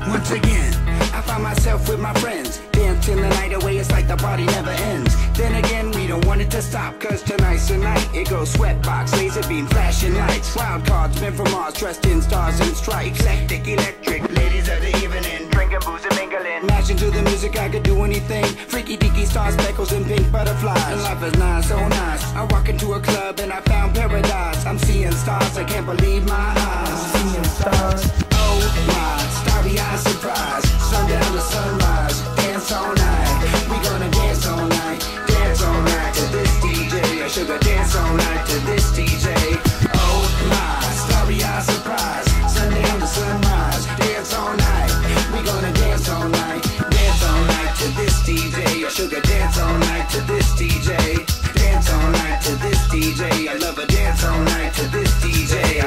Once again, I find myself with my friends, dancing the night away, it's like the party never ends. Then again, we don't want it to stop, cause tonight's the night. It goes sweatbox, laser beam, flashing lights, wild cards, men from Mars, dressed in stars and stripes. Eclectic, electric, ladies of the evening, drinking booze and mingling. Mashing to the music, I could do anything. Freaky deaky stars, speckles and pink butterflies. And life is nice, so nice. I walk into a club and I found paradise. I'm seeing stars, I can't believe my eyes. Seeing stars. Oh my, starry-eyed surprise. Sundown to sunrise, dance all night. We gonna dance all night to this DJ. I sugar dance all night to this DJ. Oh my, starry-eyed surprise. Sundown to sunrise, dance all night. We gonna dance all night to this DJ. I sugar dance all night to this DJ. Dance all night to this DJ. I love a dance all night to this DJ.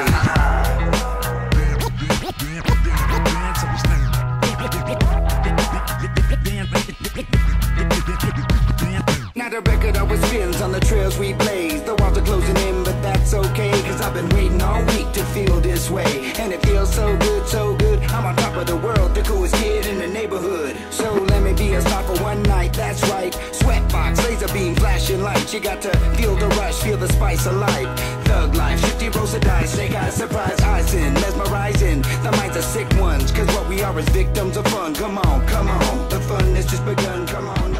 Now the record always spins on the trails we blaze. The walls are closing in, but that's okay, cause I've been waiting all week to feel this way. And it feels so good, so good. I'm on top of the world, the coolest kid in the neighborhood. So let me be a star for one night, that's right. Sweatbox, laser beam, flashing lights. You got to feel the rush, feel the spice of life. Thug life, 50 rows of dice, snake eyes, surprise eyes in, mesmerizing. The minds are sick ones, cause what we are is victims of fun. Come on, the fun has just begun, come on.